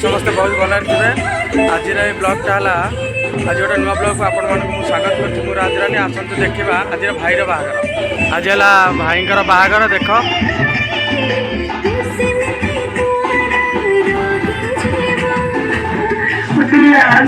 समस्ते बहुत भल थे। आज ब्लगटा है आज गोटे नुआ ब्लग को आपण मानक स्वागत कर राजरानी आसतु देखा आज भाईर बाहागर आज है भाईर बाहागर देख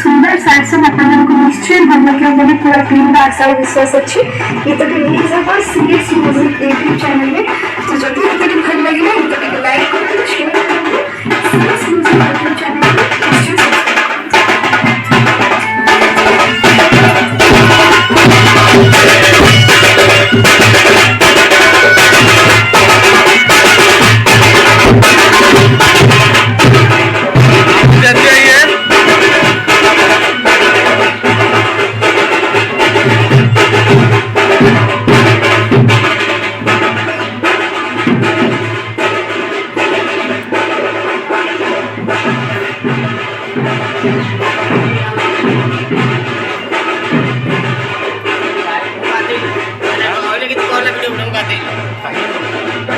सुंदर सैडसन निश्चय भल लगे पूरा टीम का आशा विश्वास अच्छी गीत रिलीज हम सीएस म्यूजिक यूट्यूब चैनल में। तो जब गीत भल लगे गीत लाइक करेंगे शेयर करेंगे सीएस म्यूजिक यूट्यूब चैनल में निश्चय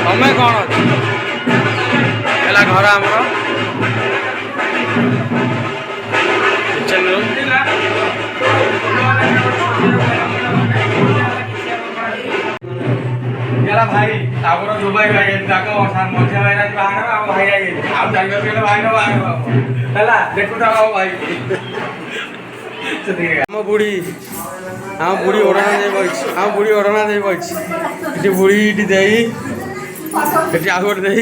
तमें कौन है घर आमर किचन रूम भाई आगर जो भाई भाई मध्य भाई बाहर भाई आई जान भाई बाहर देखो भाई आम बुढ़ी आम बुढ़ी ओढ़ना दे आम बुढ़ी ओढ़ना दे ये बुढ़ी ये दे ये आगर दे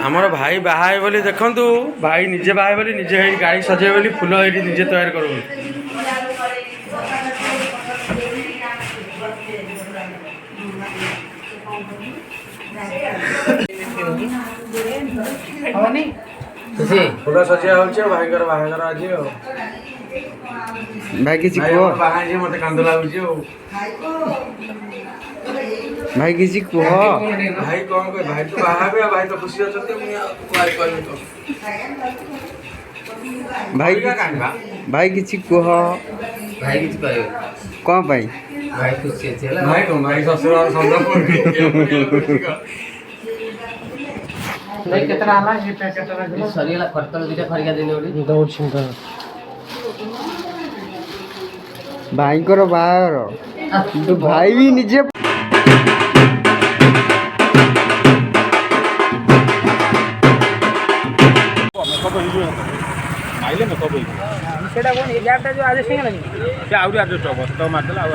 आमर भाई बाहा बोली देखु भाई निजे बाहा बोली निजे गाड़ी सजे बोली फुल ये निजे तैयार कर फुल सजिया हो भाई बाहागर आज भाई किसी को बाहा मत कांद लगुच भाई किसी को भाई कौन कह भाई तो बाहा भाई तो खुशी अच्छा तो भाई भाई किसी को भाई किसी कहवे कौन भाई भाई खुशी अच्छे है भाई कौन भाई ससुर संदर्भ भाई कितना आला ये कितना सरियाला खर्तल दिटा खरिया देने ओडी दौड़ सिंह भाई को बाहर तो भाई भी निजे आइले न कब सेटा कोन ए गैपटा जो आज सिंह लगी से आउरी एडजस्ट हो तो मार देला आउ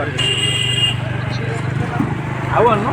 आउ न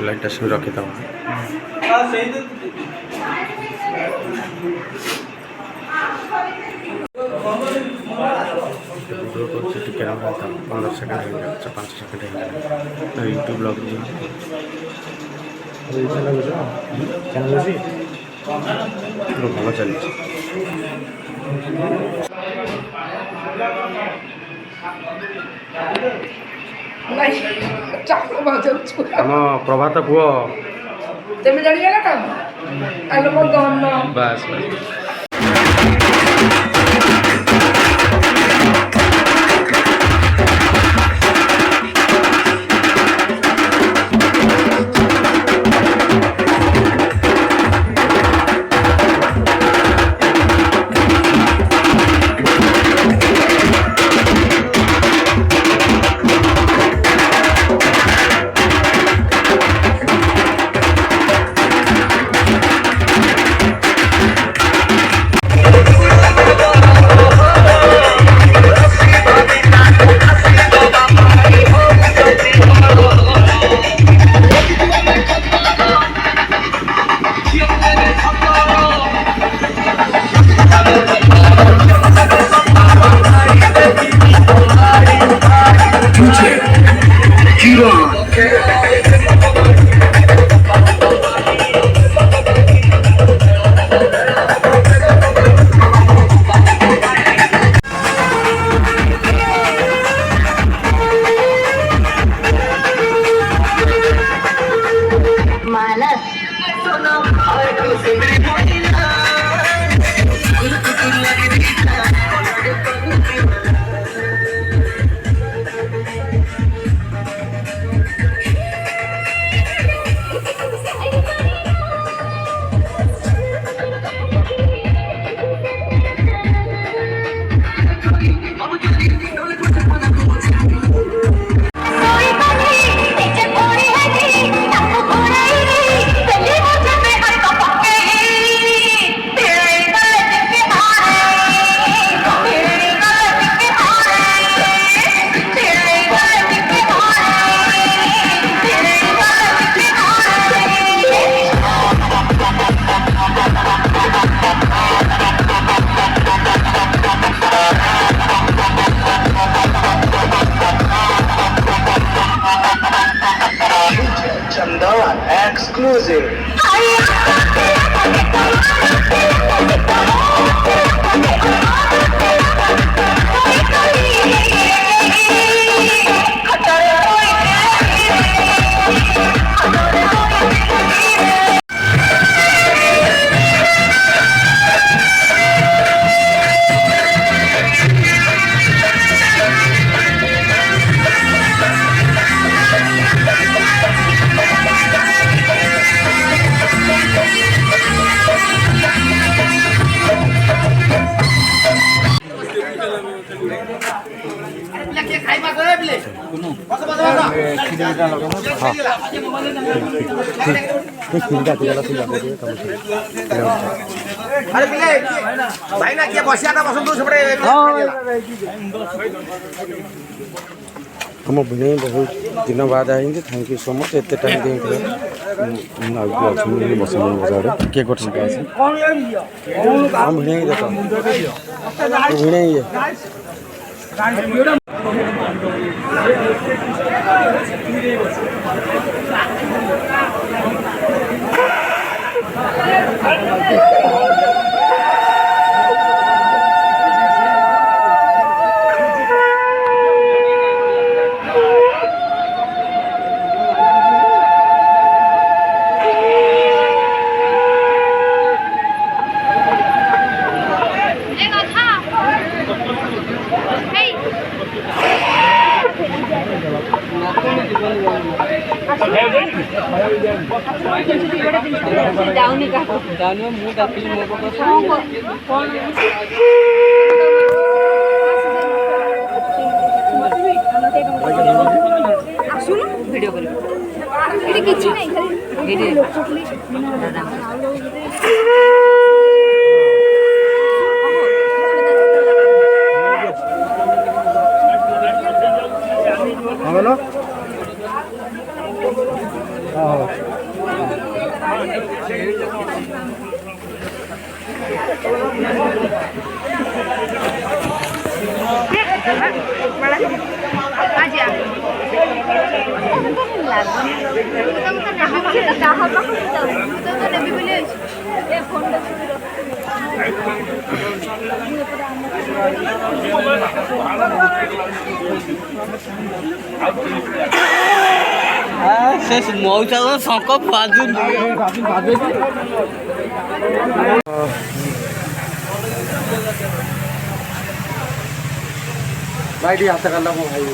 लाइट सब रखी था वीडियो कर 15 सेकंड 5 सेकंड यूट्यूब ब्लॉग भल चली आम प्रभात पुओ तेमे जानिए ना काम बस हम भिणे बहुत दिन बाद आएंगे थैंक यू सो मच एत टाइम देखे बस किए कर हम भिणे देख भिणे जाऊनी का जाऊनी मुंह डाली मुंह को कौन सुन वीडियो कर एडी किछि नहीं खाली एडी हेलो मौसा शंख बाजू भाई हाथ कला मो भाई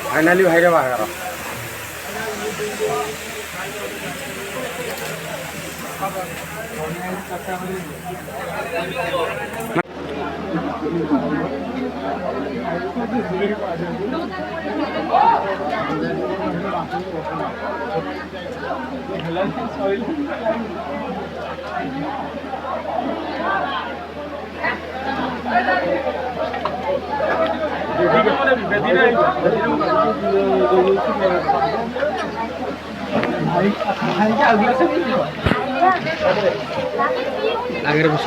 फाइनाली भाई बाहर आगे बस